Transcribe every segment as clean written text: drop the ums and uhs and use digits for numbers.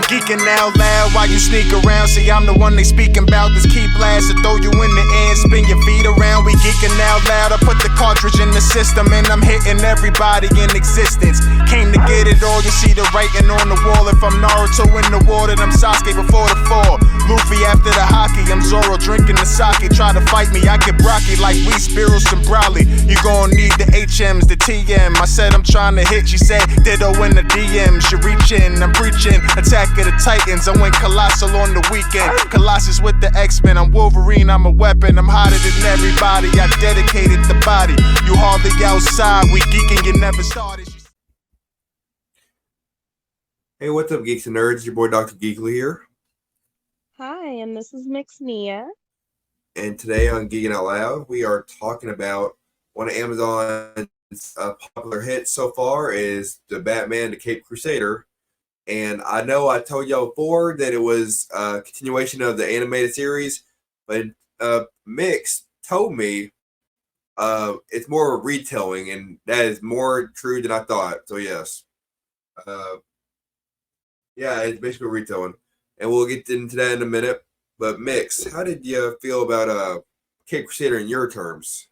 geeking out loud while you sneak around. See, I'm the one they speaking about. This key blast to throw you in the air and spin your feet around. We geeking out loud. I put the cartridge in the system and I'm hitting everybody in existence. Came to get it all. You see the writing on the wall. If I'm Naruto in the water, then I'm Sasuke before the fall. Luffy after the hockey. I'm Zoro drinking the sake. Try to fight me, I get Brocky like we Spiros and Brawley. You gon' need the HMs, the TM. I said I'm trying to hit. She said ditto in the DM. She reach in, I'm preaching. Attack of the Titans. I went colossal on the weekend. Colossus with the X-Men. I'm Wolverine, I'm a weapon. I'm hotter than everybody. I dedicated the body. You hardly outside. We geeking, you never started. Hey, what's up, geeks and nerds? Your boy Dr. Geekly here. Hi, and this is Mixnia. And today on Geeking Out Loud, we are talking about one of Amazon's popular hits so far is the Batman the Caped Crusader. And I know I told y'all before that it was a continuation of the animated series, but Mix told me it's more of a retelling, and that is more true than I thought. So yes. Yeah, it's basically a retelling. And we'll get into that in a minute. But Mix, how did you feel about Caped Crusader in your terms?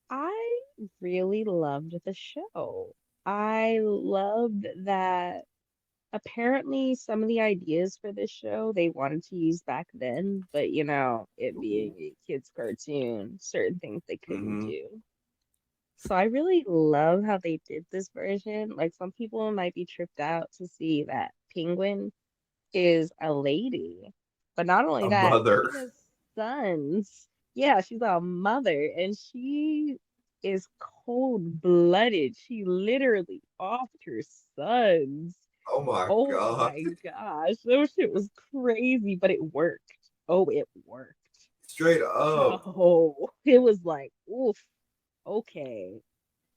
I really loved the show. I loved that apparently some of the ideas for this show they wanted to use back then, but it being a kids' cartoon, certain things they couldn't Mm-hmm. do. So I really love how they did this version. Like some people might be tripped out to see that Penguin is a lady. But not only A that, mother. she has sons. Yeah, she's a mother and she is cold-blooded. She literally offed her sons. Oh my Oh god. my gosh, that shit was crazy, but it worked. Oh, it worked. Straight up. So it was like, oof, okay. It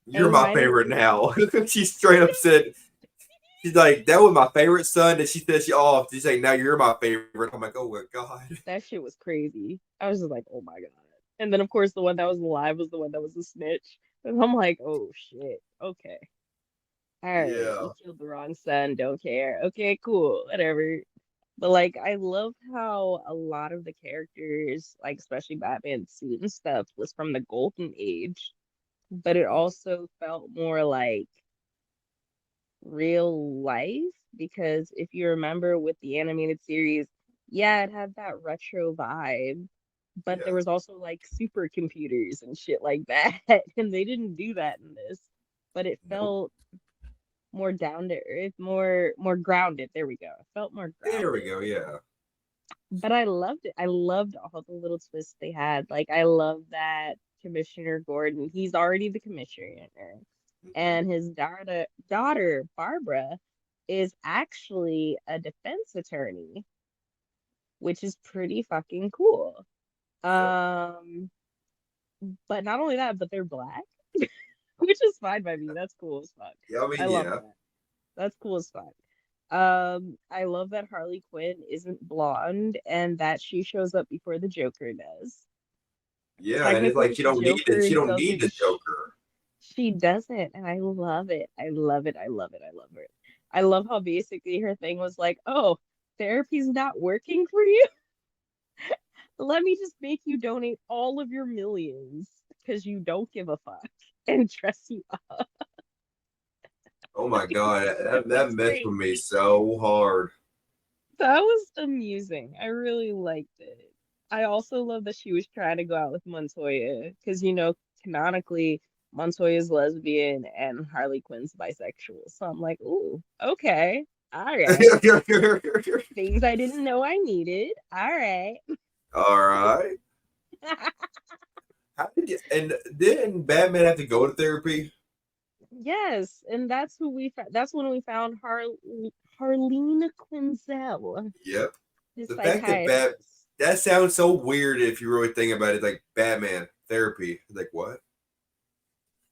You're my reminded favorite me. now. She straight up said, she's like, that was my favorite son. And she said she off. She's like, now you're my favorite. I'm like, oh my god. That shit was crazy. I was just like, oh my God. And then of course the one that was alive was the one that was a snitch. And I'm like, oh shit. Okay. All right. Yeah. You killed the wrong son. Don't care. Okay, cool. Whatever. But like I love how a lot of the characters, like especially Batman's suit and stuff, was from the Golden Age. But it also felt more like real life because if you remember with the animated series, yeah, it had that retro vibe, but there Yeah. was also like supercomputers and shit like that, and they didn't do that in this. But it Nope. felt more down to earth, more grounded. There we go. It felt more There we grounded. go. Yeah. But I loved it. I loved all the little twists they had. Like I love that Commissioner Gordon, he's already the commissioner Mhm. and his daughter Barbara is actually a defense attorney, which is pretty fucking cool. Yep. Um, but not only that, but they're black, which is fine by me. That's cool as fuck. Yeah. I I mean, love yeah. that. That's cool as fuck. I love that Harley Quinn isn't blonde and that she shows up before the Joker does. Yeah. And it's like Technically, she the don't need it. Joker She don't need doesn't. the Joker. She doesn't, and I love it. I love it. I love it. I love it. I love how basically her thing was like, "Oh, therapy's not working for you. Let me just make you donate all of your millions because you don't give a fuck and dress you up." Oh my god. It That was messed with me crazy. so hard. That was amusing. I really liked it. I also love that she was trying to go out with Montoya because canonically Montoya's lesbian and Harley Quinn's bisexual. So I'm like, ooh, okay, all right. Things I didn't know I needed. All right. All right. How did you, and didn't Batman have to go to therapy? Yes, and that's who that's when we found Harleen Quinzel, Yep. his The fact that psychiatrist. that sounds so weird if you really think about it. Like Batman therapy. Like what?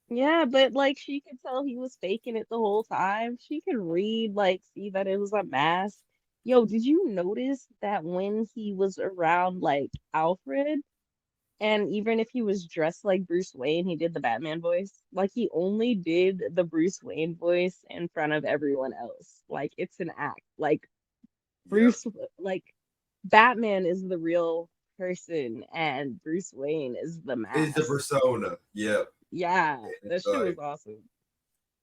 Yeah, but like she could tell he was faking it the whole time. She could read, like, see that it was a mask. Yo, did you notice that when he was around like Alfred? And even if he was dressed like Bruce Wayne, he did the Batman voice. Like he only did the Bruce Wayne voice in front of everyone else. Like it's an act. Like Yeah. Bruce, like Batman is the real person and Bruce Wayne is the It's the mask. persona. Yep. Yeah, It's that shit was like, awesome.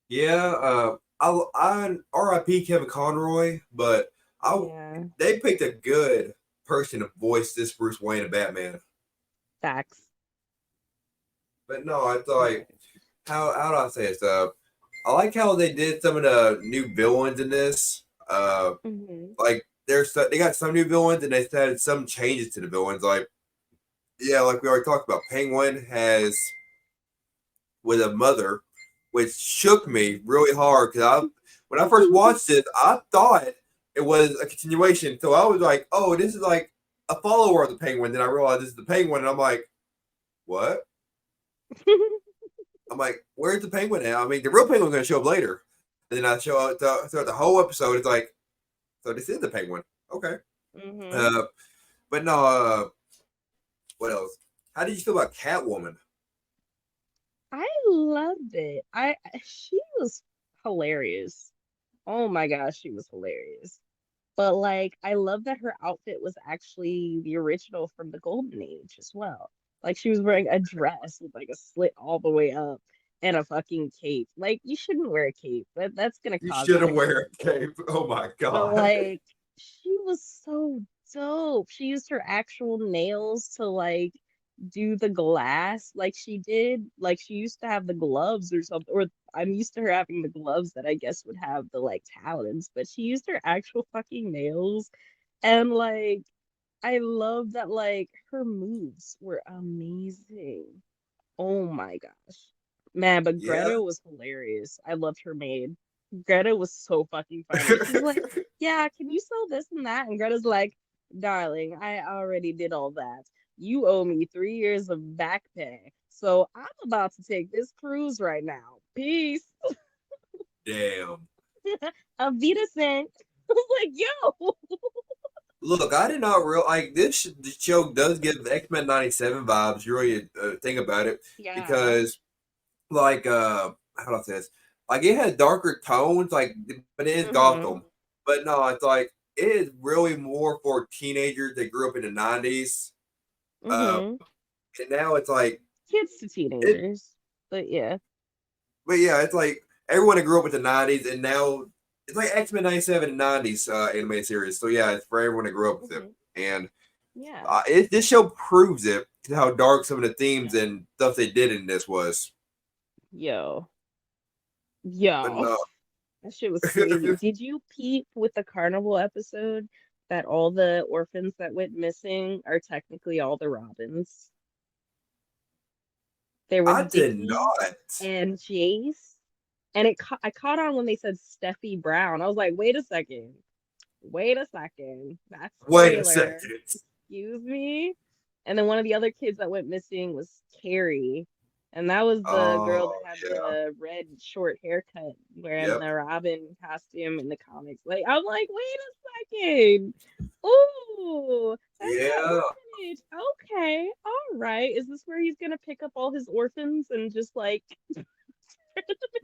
yeah, I R.I.P. Kevin Conroy, but I Yeah, they picked a good person to voice this Bruce Wayne and Batman. facts. But no, I Yeah. thought how do I say this? I like how they did some of the new villains in this. Hmm. Like they got some new villains and they had some changes to the villains. Like yeah, like we already talked about, Penguin has with a mother, which shook me really hard because I when I first watched it, I thought it was a continuation. So I was like, oh, this is like a follower of the Penguin. Then I realized this is the Penguin, and I'm like, what? I'm like, where's the Penguin now? I mean, the real Penguin's going to show up later. And then I show out throughout the whole episode. It's like, so this is the Penguin. Okay. Hmm. Uh, but no, what else? How did you feel about Catwoman? I loved it. She was hilarious. Oh my gosh, she was hilarious. But like, I love that her outfit was actually the original from the Golden Age as well. Like, she was wearing a dress with like a slit all the way up and a fucking cape. Like, you shouldn't wear a cape. That's gonna You cause shouldn't wear accidents. a cape. Oh my But god. like, she was so dope. She used her actual nails to like do the glass like she did. Like she used to have the gloves or something. Or I'm used to her having the gloves that I guess would have the like talons, but she used her actual fucking nails. And like I love that like her moves were amazing. Oh my gosh. Man, but Yeah. Greta was hilarious. I loved her maid. Greta was so fucking funny. She's like, yeah, can you sell this and that? And Greta's like, darling, I already did all that. You owe me 3 years of back pay. So I'm about to take this cruise right now. Peace. Damn. Auf Wiedersehen. I was like, yo. Look, I did not real like this show does give X-Men 97 vibes. You really think about it Yeah. because like how do I say this? Like it has darker tones, like but it is Mm-hmm. Gotham. But no, it's like it is really more for teenagers that grew up in the 90s. Uh, Mm-hmm. and now it's like Kids to it. teenagers. But yeah. But yeah, it's like everyone that grew up with the 90s, and now it's like X-Men 97 and 90s animated series. So yeah, it's for everyone that grew up with it. Mm-hmm. And Yeah. this show proves it how dark some of the themes Yeah. and stuff they did in this was. Yo. But Yo. no, That shit was crazy. Did you peep with the carnival episode that all the orphans that went missing are technically all the Robins? There was I did Dickie not. and Jace, and I caught on when they said Steffi Brown. I was like, wait a second, wait a second, that's Wait a spoiler. second. Excuse me. And then one of the other kids that went missing was Carrie. And that was the girl that Oh had yeah, the red short haircut wearing yep. the Robin costume in the comics. Like I'm like, wait a second. Ooh, that's that Yeah. orphanage. Okay, all right. Is this where he's gonna pick up all his orphans and just like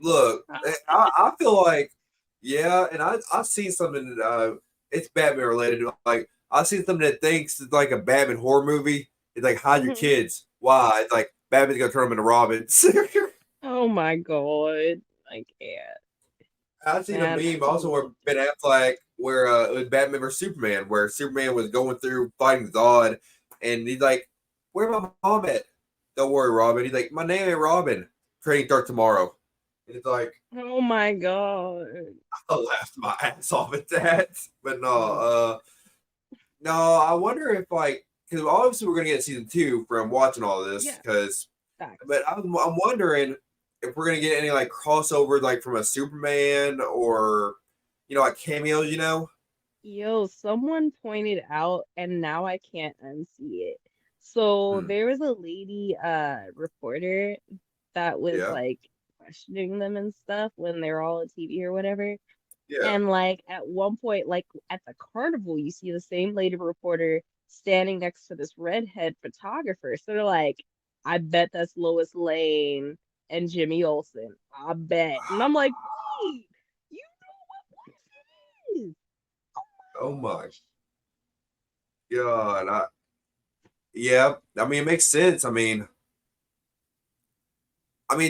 Look, I feel like yeah, and I've seen something that it's Batman related. Like I've seen something that thinks it's like a Batman horror movie. It's like hide your Mhm. kids. Why? It's like Batman's gonna turn them into Robins. Oh my God. I can't. I've seen a Man, meme I also where loved Ben it. Affleck, where it was Batman versus Superman, where Superman was going through fighting Zod, and he's like, "Where my mom at? Don't worry, Robin." He's like, "My name ain't Robin. Training starts tomorrow." And it's like, Oh my God. I laughed my ass off at that. But no, Oh, no, I wonder if like because obviously we're gonna get season two from watching all of this. yeah, Because, facts. but I'm wondering if we're gonna get any like crossovers like from a Superman or like cameos. Yo, someone pointed out, and now I can't unsee it. So Hmm. there was a lady, reporter that was Yeah, like questioning them and stuff when they're all on TV or whatever. yeah. And like at one point, like at the carnival, you see the same lady reporter standing next to this redhead photographer. So they're like, I bet that's Lois Lane and Jimmy Olsen. I bet. And I'm like, wait, you know what it is? Oh Oh my gosh. god! Yeah, I mean, it makes sense. I mean,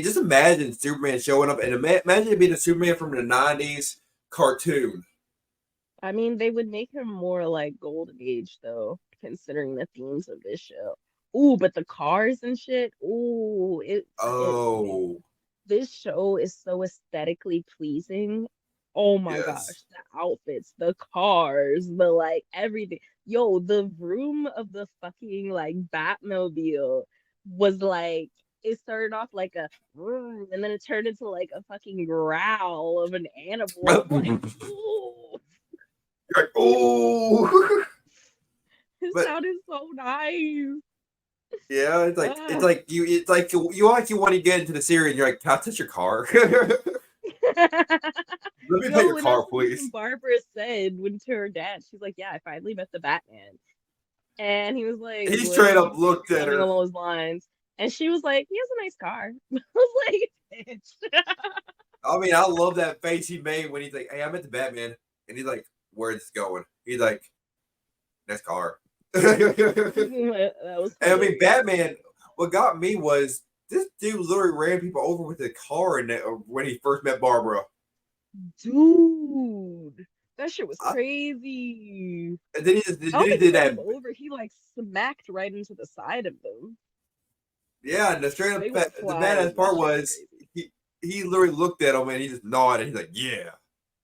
just imagine Superman showing up, and imagine it being a Superman from the '90s cartoon. I mean, they would make him more like Golden Age, though, considering the themes of this show. Ooh, but the cars and shit. Ooh, man. Oh, This show is so aesthetically pleasing. Oh my yes. gosh, the outfits, the cars, the like everything. Yo, the room of the fucking like Batmobile was like it started off like a vroom, and then it turned into like a fucking growl of an animal. And I'm like, You're ooh, like, oh, it but sounded so nice. yeah, it's Ah. like you want to get into the series. And you're like, can I touch your car? Let me pay your Yo, and that's car, what even please. Barbara said when to her dad. She's like, "Yeah, I finally met the Batman," and he was like, He "What straight did you up say?" Or looked at something her. along those lines. And she was like, "He has a nice car." I was like, "Bitch." I mean, I love that face he made when he's like, "Hey, I met the Batman," and he's like, "Where's this going?" He's like, "Next car." And That was I mean, hilarious. Batman. What got me was this dude literally ran people over with a car when he first met Barbara. Dude, that shit was I, crazy. and then I then don't he think he did ran that. them over. He like smacked right into the side of them. Yeah, and the straight up They were the badass flying. That part shit was was crazy. he literally looked at him and he just nodded. He's like, "Yeah,"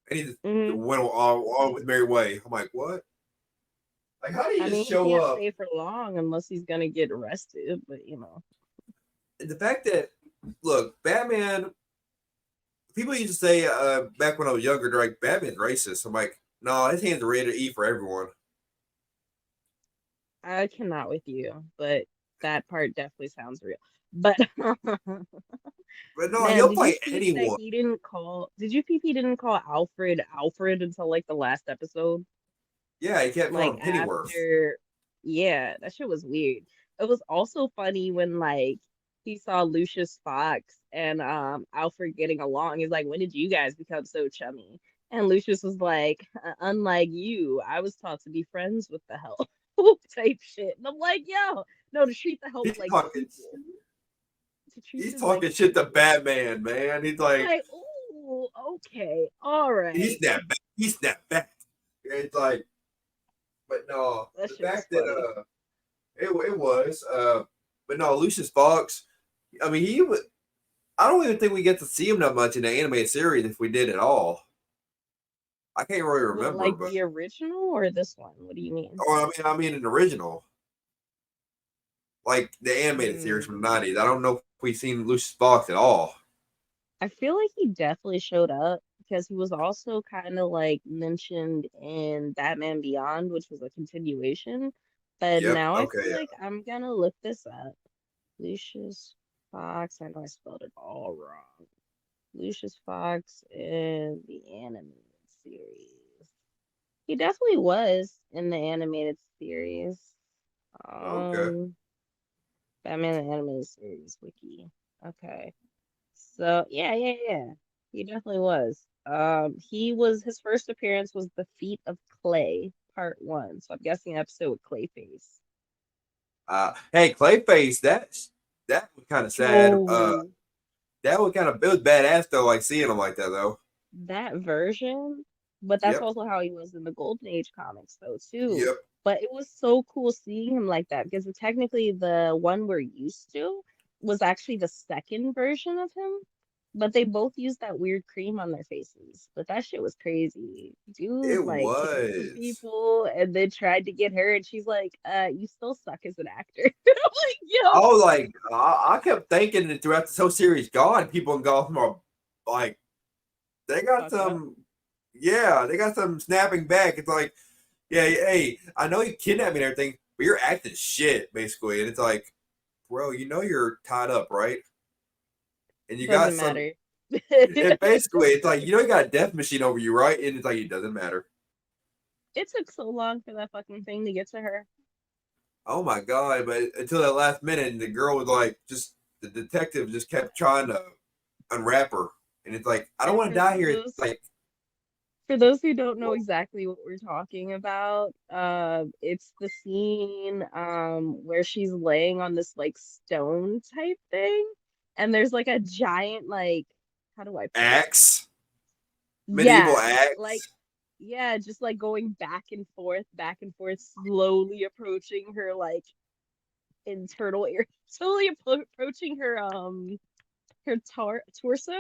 and he just Hmm. went on with merry way. I'm like, what? Like, how do you I just mean, he show can't up? stay for long unless he's gonna get arrested, but you know. And the fact that look, Batman. People used to say back when I was younger, they're like, Batman's racist. I'm like, no, his hands are ready to eat for everyone. I cannot with you, but that part definitely sounds real. But But no, man, he'll did you fight peep that anyone. he didn't call? Did you peep he didn't call Alfred Alfred until like the last episode? Yeah, he kept calling Like him Pennyworth. after, yeah, that shit was weird. It was also funny when like he saw Lucius Fox and Alfred getting along. He's like, when did you guys become so chummy? And Lucius was like, unlike you, I was taught to be friends with the help type shit. And I'm like, yo, no, to treat the help He's like talking, people. To treat he's them like talking shit to people. Batman, man. He's I'm like, like, ooh, okay, all he right. snapped back. He snapped back. It's like, but no, That the shit was fact that funny. it was but no, Lucius Fox. I mean, he was. I don't even think we get to see him that much in the animated series if we did at all. I can't really What, remember, like but the original or this one? What do you mean? oh, I mean, an original, like the animated series from the Hmm. '90s. I don't know if we've seen Lucius Fox at all. I feel like he definitely showed up because he was also kind of like mentioned in Batman Beyond, which was a continuation. But Yep. now I Okay. feel Yeah. like I'm gonna look this up. Lucius Fox. I know I spelled it all wrong. Lucius Fox in the animated series. He definitely was in the animated series. Okay. Um, Batman the animated series wiki. Okay. So yeah. He definitely was. He was his first appearance was The Feet of Clay, part one. So I'm guessing episode with Clayface. Hey, Clayface. That was kind of sad. Yo, That was kind of it was badass though. Like seeing him like that though. that version, but that's Yep. also how he was in the Golden Age comics though too. Yep. But it was so cool seeing him like that because technically the one we're used to was actually the second version of him. But they both used that weird cream on their faces. But that shit was crazy. Dude It like killed some was. people and then tried to get her and she's like, you still suck as an actor. I'm like, I yo, was like, I kept thinking that throughout this whole series, God, people in Gotham are like, they got fucked up. some, yeah, they got some snapping back. It's like, yeah, hey, I know you kidnapped me and everything, but you're acting shit, basically. And it's like, bro, you know you're tied up, right? And you got Doesn't some, matter. and basically, Doesn't it's like, matter. you know, you got a death machine over you, right? And it's like, it doesn't matter. It took so long for that fucking thing to get to her. Oh my god! But until that last minute, and the girl was like, just the detective just kept trying to unwrap her, and it's like, I don't And want to die here. It's like, for those who don't know well, exactly what we're talking about, it's the scene where she's laying on this like stone type thing, and there's like a giant like how do I put it? axe, medieval Yeah, like axe. yeah, just like going back and forth, slowly approaching her like internal area, slowly approaching her torso.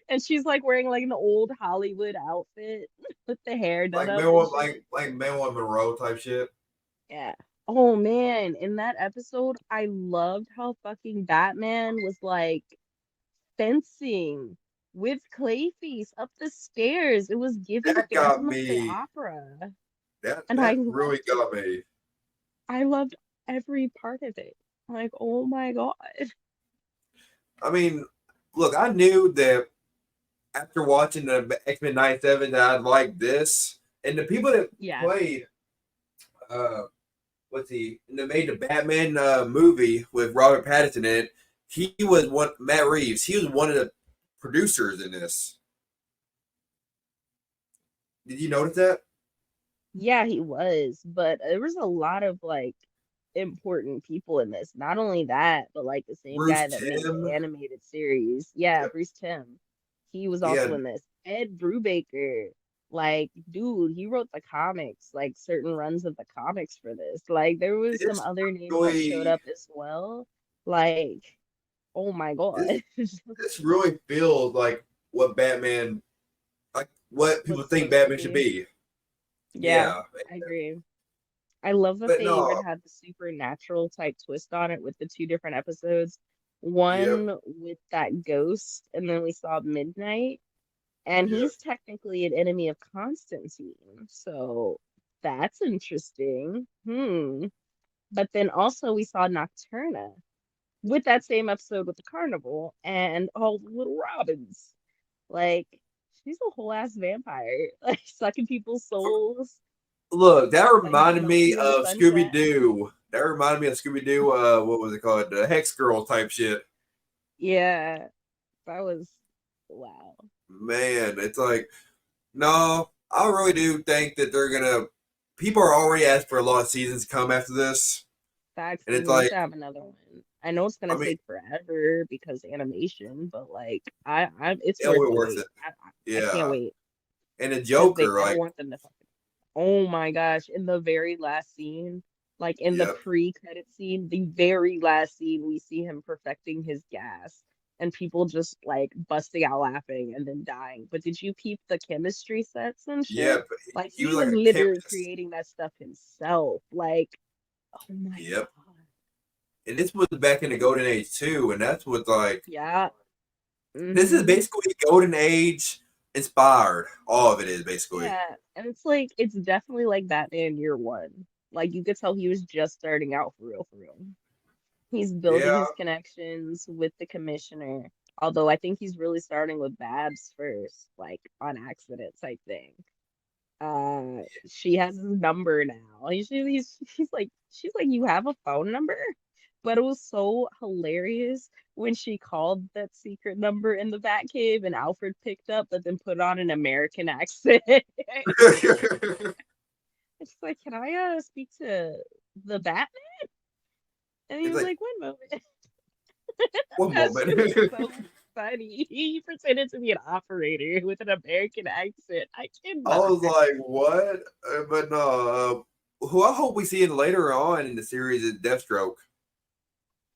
And she's like wearing like an old Hollywood outfit with the hair done Like up and Marilyn, shit. like Marilyn Monroe type shit. Yeah. Oh man, in that episode, I loved how fucking Batman was like fencing with Clayface up the stairs. It was giving That got Phantom of the me. Opera. That And that really it. got me. I loved every part of it. Like, oh my God. I mean, look, I knew that after watching the X-Men '97 that I'd like this, and the people that Yeah. played, uh, what's he? And they made the Batman movie with Robert Pattinson in it. He was one. Matt Reeves. He was one of the producers in this. Did you notice that? Yeah, he was, but there was a lot of like important people in this. Not only that, but like the same Bruce guy that made the Tim. animated series. Yeah, Yep. Bruce Timm. He was Yeah. also in this. Ed Brubaker, like, dude, he wrote the comics, like certain runs of the comics for this. Like, there was some This other names that showed really, up as well. Like, oh my God. this this really feels like what Batman, like what What's people think supposed to Batman should be. be. Yeah, Yeah, I agree. I love that but they even no. had the supernatural type twist on it with the two different episodes. Yep. One with that ghost, and then we saw Midnight, and Yep. he's technically an enemy of Constantine. So that's interesting. But then also we saw Nocturna with that same episode with the carnival and all the little robins. Like she's a whole ass vampire, like sucking people's souls, Look, that like reminded me melting in the of Scooby sunset. Doo. That reminded me of Scooby Doo. What was it called? The Hex Girl type shit. Yeah, that was wow. Man, it's like no. I really do think that they're gonna. People are already asked for a lot of seasons to come after this, Facts, and they it's need like, to have another one. I know it's I gonna mean, take forever because animation, but like it's it'll worth be the worth wait. it. I can't Yeah, wait and the because they Joker, I like, want them to fucking. Oh my gosh! In the very last scene, like in the yep, pre-credit scene, the very last scene, we see him perfecting his gas, and people just like busting out laughing and then dying. But did you peep the chemistry sets and shit? yep. Like He was he like was a literally chemist. creating that stuff himself. Like, oh my Yep. God. And this was back in the Golden Age too, and that's what like Yeah. this is Hmm. basically Golden Age inspired. All of it is basically. Yeah. And it's like it's definitely like Batman year one. Like you could tell he was just starting out for real, for real. He's building Yeah, his connections with the commissioner. Although I think he's really starting with Babs first, like on accident type thing. She has his number now. She's like, you have a phone number? But it was so hilarious when she called that secret number in the Batcave and Alfred picked up, but then put on an American accent. It's like, can I speak to the Batman? And he it's was like like, one moment. one That moment. shit was so funny. He pretended to be an operator with an American accent. I I cannot. was like, what? But no, who I hope we see in later on in the series is Deathstroke.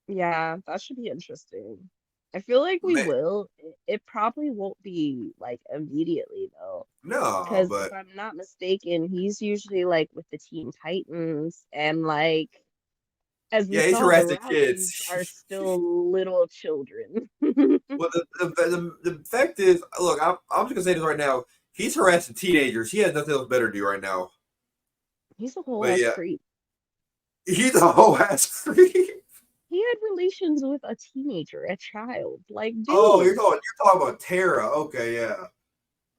Yeah, that should be interesting. I feel like we Man, will. It probably won't be like immediately though, no, because if but I'm not mistaken, he's usually like with the Teen Titans, and like as we yeah, he's saw, the harassing Robins kids. are still little children. Well, the fact is, look, I'm just gonna say this right now. He's harassing teenagers. He has nothing else better to do right now. He's a whole But ass yeah, creep. he's a whole ass creep. He had relations with a teenager, a child. Like, Oh, dude. you're talking about Tara. Okay, yeah.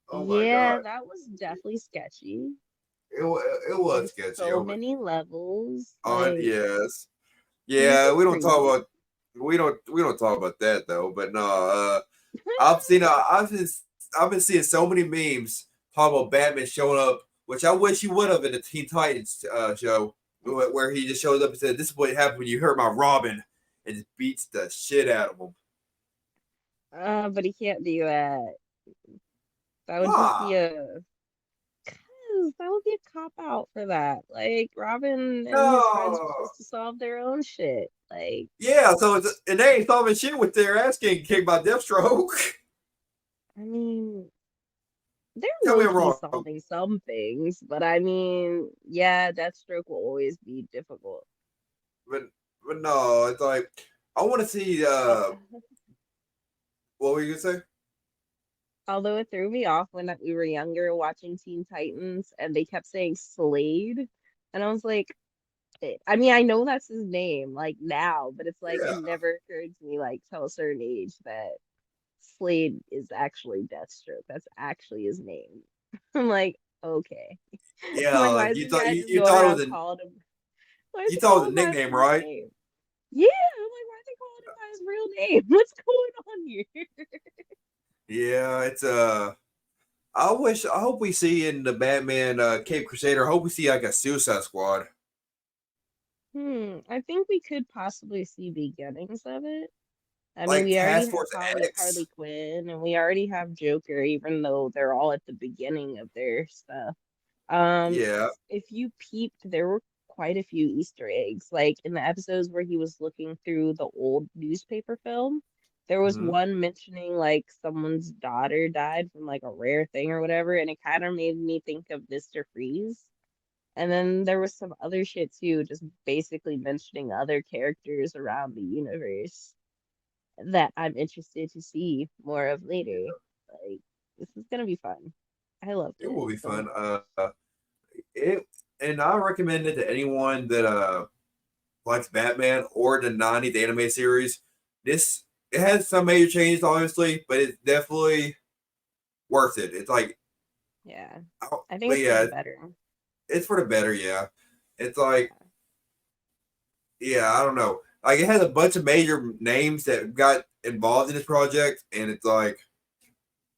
Oh my Yeah, god. that was definitely sketchy. it On was sketchy. so many levels. On Like, yes, he's yeah. so crazy. We don't talk about that though. But no, I've been seeing so many memes talking about Batman showing up, which I wish he would have in the Teen Titans show, where he just shows up and said, "This is what happened when you hurt my Robin," and just beats the shit out of him. But he can't do that. That would just Why? be a that would be a cop out for that. Like Robin and his friends were No. supposed to solve their own shit. Like, Yeah, so and they ain't solving shit with their ass getting kicked by Deathstroke. I mean, they're Tell me low I'm key wrong, solving some things, but I mean, yeah, Deathstroke will always be difficult. but but no, it's like I want to see. Uh, What were you gonna say? Although it threw me off when we were younger watching Teen Titans and they kept saying Slade, and I was like, I mean, I know that's his name, like now, but it's like it Yeah, never occurred to me, like till a certain age, that Slade is actually Deathstroke. That's actually his name. I'm like, okay. I'm yeah. like, why Like is this guy just you going thought it was around a calling him? Why is you he thought it was a calling by his nickname, real right? name? Yeah, I'm like, why is he calling him by his real name? What's going on here? Yeah, it's I hope we see in the Batman Cape Crusader. I hope we see like a Suicide Squad, I think we could possibly see beginnings of it. I mean, like we already Task have Force Harley X. Quinn, and we already have Joker, even though they're all at the beginning of their stuff. Yeah. If you peeped, there were quite a few Easter eggs. Like in the episodes where he was looking through the old newspaper film, there was Hmm. one mentioning like someone's daughter died from like a rare thing or whatever, and it kind of made me think of Mr. Freeze. And then there was some other shit too, just basically mentioning other characters around the universe that I'm interested to see more of later. Like, this is gonna be fun. I loved It it will be so fun. much. It and I recommend it to anyone that likes Batman or the '90s anime series. This it has some major changes, obviously, but it's definitely worth it. It's like, Yeah. I think but it's for the yeah, better. it's for the better. Yeah, it's like, Yeah. yeah, I don't know. Like it has a bunch of major names that got involved in this project, and it's like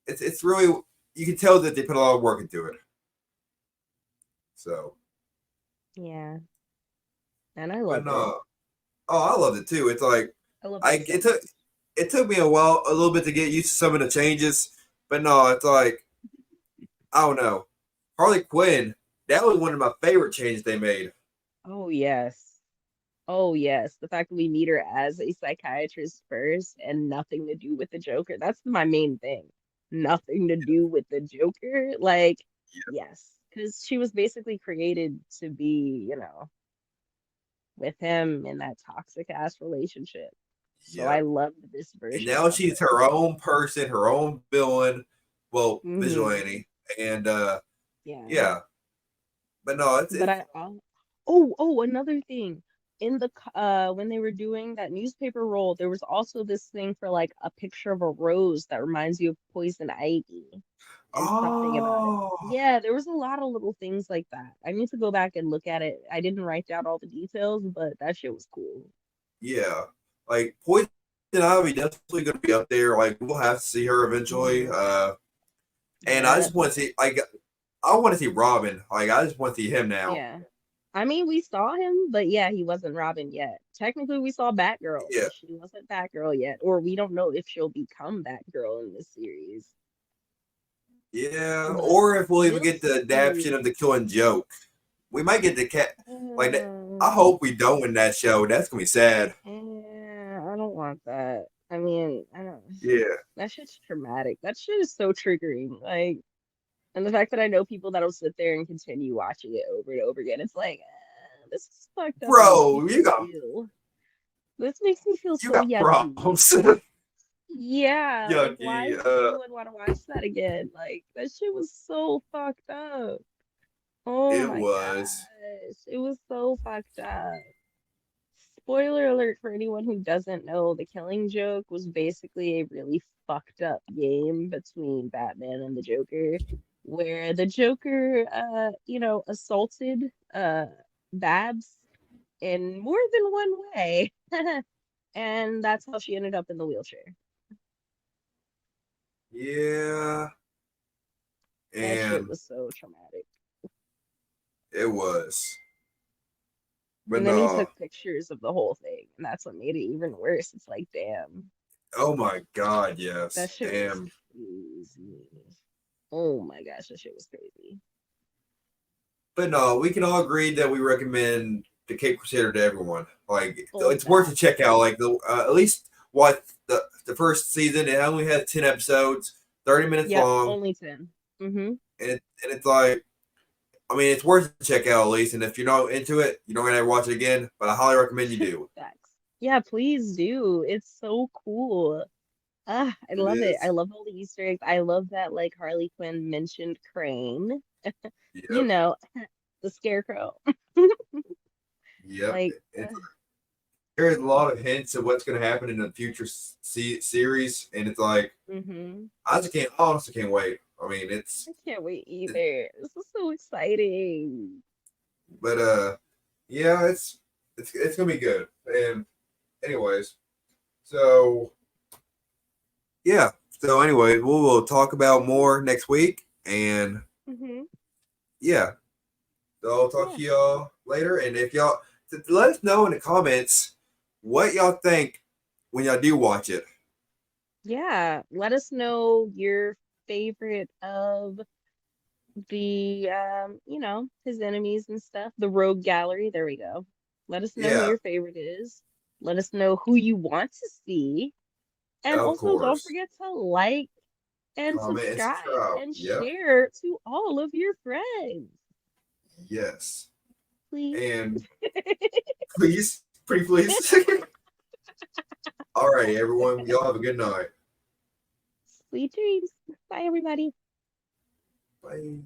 it's really you can tell that they put a lot of work into it. So, Yeah. And I but loved it. no, oh, I loved it too. It's like I loved I it so much. it took me a while, a little bit to get used to some of the changes, but no, it's like I don't know. Harley Quinn, that was one of my favorite changes they made. Oh yes. Oh yes. The fact that we meet her as a psychiatrist first and nothing to do with the Joker. That's my main thing. Nothing to do with the Joker. Like, yes. Because she was basically created to be, with him in that toxic ass relationship. So Yeah, I loved this and version now of she's her. her own person, her own villain, well, Hmm. vigilante, and Yeah. yeah. But no, But it's another thing. In the when they were doing that newspaper roll, there was also this thing for like a picture of a rose that reminds you of poison ivy and something about it. oh Yeah, there was a lot of little things like that. I need to go back and look at it. I didn't write down all the details, but that shit was cool. yeah, like Poison Ivy definitely going to be up there. Like we'll have to see her eventually. Hmm. And I just Yep. want to see like I want to see Robin. Like I just want to see him now. Yeah. I mean, we saw him, but yeah, he wasn't Robin yet. Technically, we saw Batgirl, Yeah, but she wasn't Batgirl yet, or we don't know if she'll become Batgirl in this series. yeah. But Or if we'll even we'll get the adaptation see. of the Killing Joke, we might get the cat. Like that. Uh, I hope we don't win that show. That's gonna be sad. I don't want that. I mean, I don't. Yeah, That shit's traumatic. That shit is so triggering. Like, and the fact that I know people that'll sit there and continue watching it over and over again, it's like, this is fucked up and makes me bro, feel ill. This makes me feel you so got yucky. problems. Yeah, like why Yucky. would anyone want to watch that again? Like that shit was so fucked up. Oh It my was. gosh. It was so fucked up. Spoiler alert for anyone who doesn't know, The Killing Joke was basically a really fucked up game between Batman and the Joker. where the Joker, assaulted Babs in more than one way. And that's how she ended up in the wheelchair. Yeah, That shit and was so traumatic. it was. But And then he no, took pictures of the whole thing, and that's what made it even worse. It's like, damn, oh my God, that yes, shit was damn. crazy. Oh my gosh, that shit was crazy. But no, we can all agree that we recommend the Cape Crusader to everyone. Like, Full it's worth a facts. check out. Like, at least watch the first season. It only has 10 episodes, 30 minutes Yep, long, only 10. Mm-hmm. and it's like, I mean, it's worth a check out at least. And if you're not into it, you don't gonna ever watch it again. But I highly recommend you do. Facts. Yeah, please do. It's so cool. Ah, I It love it. I is. love all the Easter eggs. I love that like Harley Quinn mentioned Crane. You Yep. know, the scarecrow. Yep. Like, There's a lot of hints of what's going to happen in the future series, and it's like mm-hmm. I honestly can't wait. I mean, I can't wait either. This is so exciting. but yeah, it's gonna be good. And anyways, so yeah, so anyway, we will talk about more next week, and Mm-hmm. yeah, so I'll talk Yeah. to y'all later. And if y'all let us know in the comments what y'all think when y'all do watch it. Yeah. Let us know your favorite of the his enemies and stuff. The rogue gallery. There we go. Let us know who Yeah, your favorite is. Let us know who you want to see. And of also don't course. forget to like and Comment and subscribe subscribe. and Yep. share to all of your friends. Yes. Please. And please, pretty please. All right, everyone. Y'all have a good night. Sweet dreams. Bye everybody. Bye.